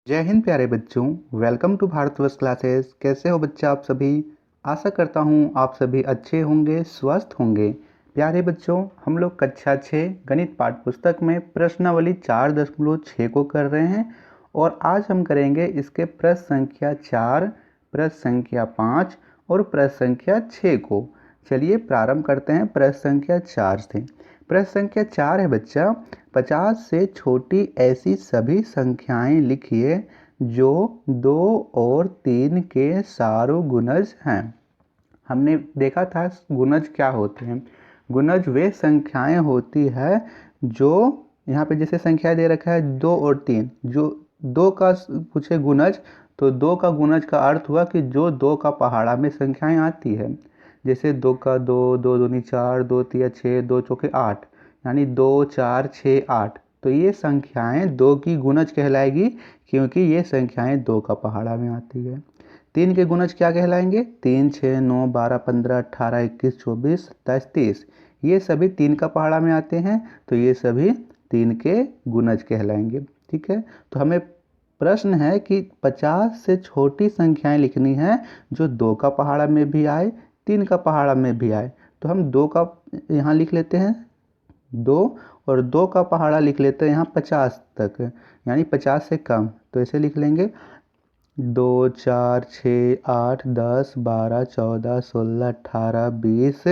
जय हिंद प्यारे बच्चों। Welcome to Bharatvarsh classes. कैसे हो बच्चा आप सभी? आशा करता हूँ आप सभी अच्छे होंगे, स्वस्थ होंगे। प्यारे बच्चों, हम लोग कक्षा 6 गणित पाठ्य पुस्तक में प्रश्नावली 4.6 को कर रहे हैं और आज हम करेंगे इसके प्रश्न संख्या 4, प्रश्न संख्या 5 और प्रश्न संख्या 6 को। चलिए प्रारंभ करते हैं प्रश्न संख्या 4 से। प्रश्न संख्या 4 है बच्चा, 50 से छोटी ऐसी सभी संख्याएं लिखिए जो 2 और 3 के सार्वगुणज हैं। हमने देखा था गुणज क्या होते हैं। गुणज वे संख्याएं होती है जो यहाँ पे जैसे संख्या दे रखा है 2 और 3, जो 2 का पूछे गुणज तो 2 का गुणज का अर्थ हुआ कि जो 2 का पहाड़ा में संख्याएं आती है। जैसे 2 का 2, 2 दूनी 4, 2 तिया 6, 2 चौके 8, यानी 2 4 6 8। तो ये संख्याएं 2 की गुणज कहलाएगी क्योंकि ये संख्याएं 2 का पहाड़ा में आती है। 3 के गुणज क्या कहलाएंगे? 3 6 9 12 15 18 21 24 27 30। ये सभी 3 का पहाड़ा में आते हैं तो ये सभी 3 के गुणज कहलाएंगे। ठीक है, तो हमें प्रश्न है कि 50 से छोटी संख्याएं लिखनी है जो 2 का पहाड़ा में भी आए, 3 का पहाड़ा में भी आए। तो हम 2 का यहाँ लिख लेते हैं 2 और 2 का पहाड़ा लिख लेते हैं यहाँ 50 तक, यानी 50 से कम। तो ऐसे लिख लेंगे 2 4 6 8 10 12 14 16 18 20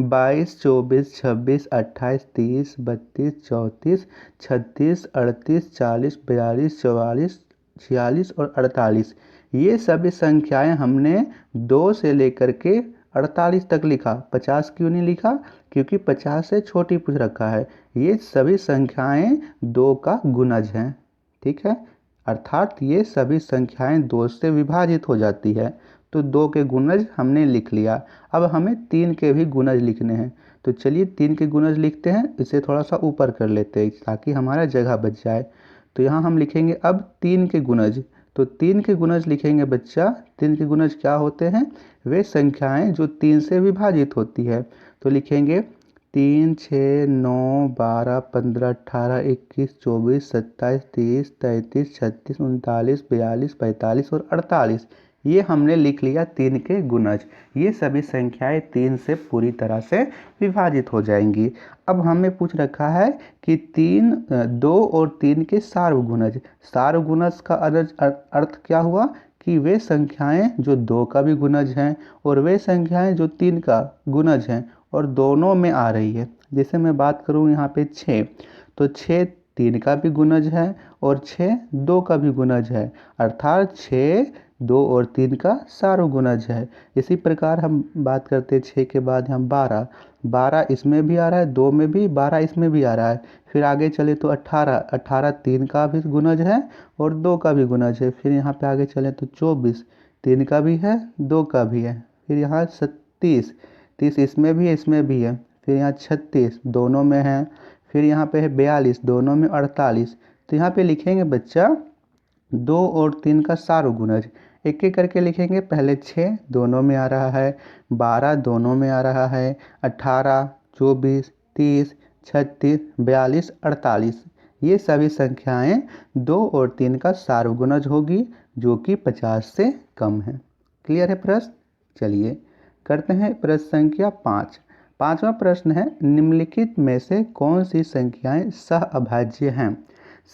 22 24 26 28 30 32 34 36 38 40 42 44 46 और 48। ये सभी संख्याएं हमने 2 से लेकर के 48 तक लिखा। 50 क्यों नहीं लिखा? क्योंकि 50 से छोटी पूछ रखा है। ये सभी संख्याएं 2 का गुणज हैं। ठीक है, अर्थात ये सभी संख्याएं 2 से विभाजित हो जाती है। तो 2 के गुणज हमने लिख लिया। अब हमें 3 के भी गुणज लिखने हैं। तो चलिए 3 के गुणज लिखते हैं। इसे थोड़ा सा ऊपर कर लेते हैं ताकि हमारा जगह बच जाए। तो यहाँ हम लिखेंगे अब 3 के गुणज। तो 3 के गुणज लिखेंगे बच्चा। 3 के गुणज क्या होते हैं? वे संख्याएं जो 3 से विभाजित होती है। तो लिखेंगे 3 6 9 12 15 18 21 24 27 30 33 36 39 42 45 और 48। ये हमने लिख लिया 3 के गुणज। ये सभी संख्याएं 3 से पूरी तरह से विभाजित हो जाएंगी। अब हमें पूछ रखा है कि 2 और 3 के सार्वगुणज। सार्वगुणज का अर्थ क्या हुआ कि वे संख्याएं जो 2 का भी गुणज हैं और वे संख्याएं जो 3 का गुणज हैं और दोनों में आ रही है। जैसे मैं बात करूं यहाँ पे 6, तो 6 3 का भी गुणज है और 6 2 का भी गुणज है, अर्थात 6 2 और 3 का सार्वगुणज है। इसी प्रकार हम बात करते हैं 6 के बाद हम 12, 12 इसमें भी आ रहा है, 2 में भी, 12 इसमें भी आ रहा है। फिर आगे चले तो 18, 18 3 का भी गुणज है और 2 का भी गुणज है। फिर यहाँ पे आगे चले तो 24 3 का भी है, 2 का भी है। फिर यहाँ 37, 30 इसमें भी है, इसमें भी है। फिर यहाँ 36 दोनों में है। फिर यहाँ पे है 42 दोनों में, 48। तो यहाँ पे लिखेंगे बच्चा 2 और 3 का सार्वगुणज। एक एक करके लिखेंगे। पहले 6 दोनों में आ रहा है, 12 दोनों में आ रहा है, 18 24 30 36 42 48। ये सभी संख्याएं 2 और 3 का सार्वगुणज होगी जो कि 50 से कम है। क्लियर है प्रश्न? चलिए करते हैं प्रश्न संख्या 5। पांचवा प्रश्न है, निम्नलिखित में से कौन सी संख्याएं सहअभाज्य हैं?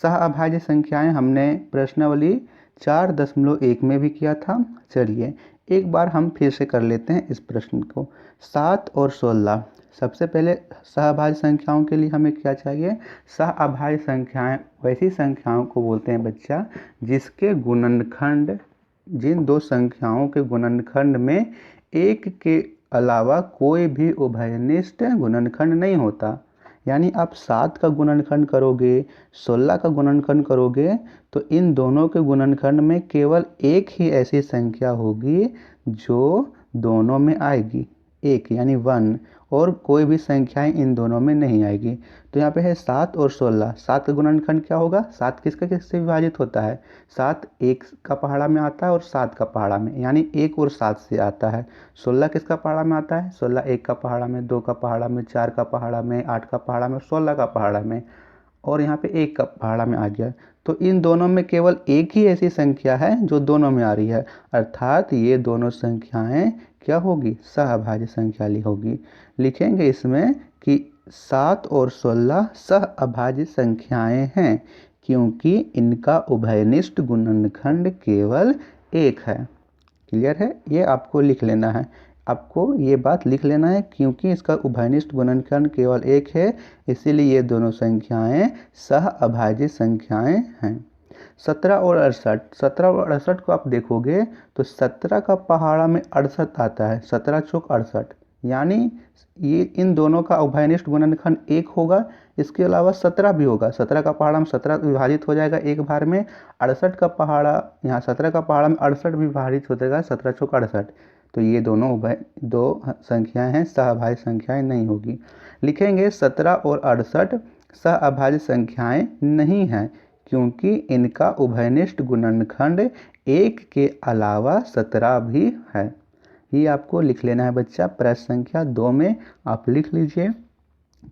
सहअभाज्य संख्याएं हमने प्रश्नावली 4.1 में भी किया था। चलिए एक बार हम फिर से कर लेते हैं इस प्रश्न को। 7 और 16। सबसे पहले सहअभाज्य संख्याओं के लिए हमें क्या चाहिए? सहअभाज्य संख्याएं वैसी संख्याओं को बोलते हैं बच्चा जिसके गुणनखंड, जिन दो संख्याओं के गुणनखंड में एक के अलावा कोई भी उभयनिष्ठ गुणनखंड नहीं होता। यानी आप 7 का गुणनखंड करोगे, 16 का गुणनखंड करोगे तो इन दोनों के गुणनखंड में केवल एक ही ऐसी संख्या होगी जो दोनों में आएगी, एक यानी 1, और कोई भी संख्याएं इन दोनों में नहीं आएगी। तो यहाँ पे है 7 और 16। 7 का गुणनखंड क्या होगा? 7 किसका किससे विभाजित होता है? 7 1 का पहाड़ा में आता है और 7 का पहाड़ा में, यानी 1 और 7 से आता है। 16 किसका पहाड़ा में आता है? 16 1 का पहाड़ा में, 2 का पहाड़ा में, 4 का पहाड़ा में, 8 का पहाड़ा में, 16 का पहाड़ा में, और यहाँ पे 1 का पहाड़ा में आ गया। तो इन दोनों में केवल एक ही ऐसी संख्या है जो दोनों में आ रही है, अर्थात ये दोनों संख्याएं क्या होगी, सहअभाज्य संख्या होगी। लिखेंगे इसमें कि 7 और 16 सहअभाज्य संख्याएं हैं क्योंकि इनका उभयनिष्ठ गुणनखंड केवल एक है। क्लियर है, ये आपको लिख लेना है, आपको ये बात लिख लेना है क्योंकि इसका उभयनिष्ठ गुणनखंड केवल एक है, इसीलिए ये दोनों संख्याएं सहअभाज्य संख्याएं हैं। 17 और 68, 17 और 68 को आप देखोगे तो 17 का पहाड़ा में 68 आता है, 17 चौक 68, यानी ये इन दोनों का उभयनिष्ठ गुणनखंड एक होगा। इसके अलावा 17 भी होगा, 17 का पहाड़ा में 17 विभाजित हो जाएगा एक बार में, 68 का पहाड़ा यहाँ 17 का पहाड़ा में 68 विभाजित हो जाएगा, 17 चौक 68। तो ये दोनों दो संख्याएं हैं, सहअभाज्य संख्याएं नहीं होगी। लिखेंगे 17 और 68 सहअभाज्य संख्याएं नहीं हैं क्योंकि इनका उभयनिष्ठ गुणनखंड एक के अलावा 17 भी है। ये आपको लिख लेना है बच्चा। प्रश्न संख्या 2 में आप लिख लीजिए।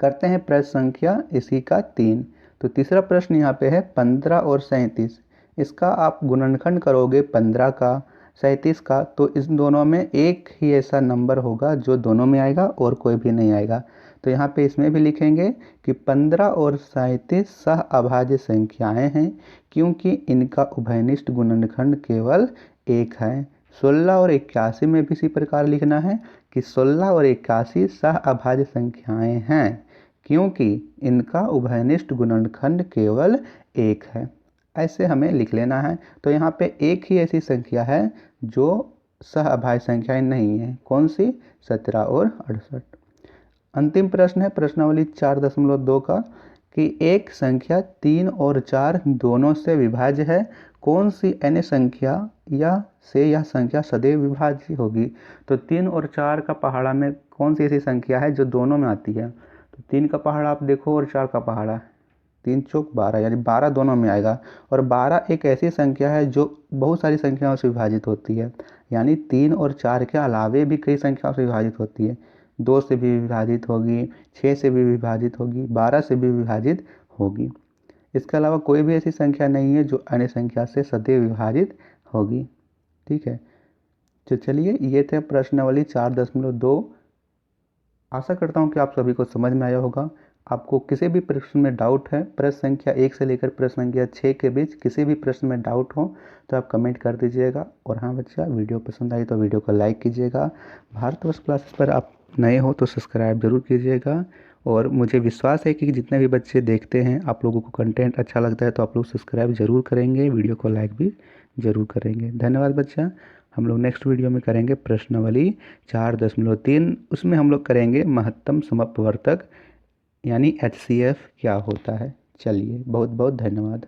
करते हैं प्रश्न संख्या इसी का 3। तो तीसरा प्रश्न यहाँ पे है 15 और 37। इसका आप गुणनखंड करोगे 15 का 37 का, तो इस दोनों में एक ही ऐसा नंबर होगा जो दोनों में आएगा और कोई भी नहीं आएगा। तो यहाँ पे इसमें भी लिखेंगे कि 15 और 37 सहअभाज्य संख्याएं हैं क्योंकि इनका उभयनिष्ठ गुणनखंड केवल एक है। 16 और 81 में भी इसी प्रकार लिखना है कि 16 और 81 सहअभाज्य संख्याएं हैं क्योंकि इनका उभयनिष्ठ गुणनखंड केवल एक है। ऐसे हमें लिख लेना है। तो यहाँ पे एक ही ऐसी संख्या है जो सहअभाज्य संख्याएं नहीं है, कौन सी, 17 और 68। अंतिम प्रश्न है प्रश्नावली 4.2 का कि एक संख्या 3 और 4 दोनों से विभाज्य है, कौन सी अन्य संख्या यह संख्या सदैव विभाज्य होगी। तो 3 और 4 का पहाड़ा में कौन सी ऐसी संख्या है जो दोनों में आती है। तो 3 का पहाड़ा आप देखो और 4 का पहाड़ा, 3 चौक 12, यानी 12 दोनों में आएगा। और 12 एक ऐसी संख्या है जो बहुत सारी संख्याओं से विभाजित होती है, यानी 3 और 4 के अलावे भी कई संख्याओं से विभाजित होती है। 2 से भी विभाजित होगी, 6 से भी विभाजित होगी, 12 से भी विभाजित होगी। इसके अलावा कोई भी ऐसी संख्या नहीं है जो अन्य संख्या से सदैव विभाजित होगी। ठीक है, तो चलिए ये थे प्रश्नावली 4.2। आशा करता हूँ कि आप सभी को समझ में आया होगा। आपको किसी भी प्रश्न में डाउट है, प्रश्न संख्या 1 से लेकर प्रश्न संख्या 6 के बीच किसी भी प्रश्न में डाउट हो तो आप कमेंट कर दीजिएगा। और हाँ बच्चा, वीडियो पसंद आई तो वीडियो को लाइक कीजिएगा। भारतवर्ष क्लासेस पर आप नए हो तो सब्सक्राइब जरूर कीजिएगा। और मुझे विश्वास है कि जितने भी बच्चे देखते हैं आप लोगों को कंटेंट अच्छा लगता है तो आप लोग सब्सक्राइब जरूर करेंगे, वीडियो को लाइक भी जरूर करेंगे। धन्यवाद बच्चा। हम लोग नेक्स्ट वीडियो में करेंगे प्रश्नावली 4.3, उसमें हम लोग करेंगे महत्तम समअपवर्तक यानी HCF क्या होता है। चलिए, बहुत बहुत धन्यवाद।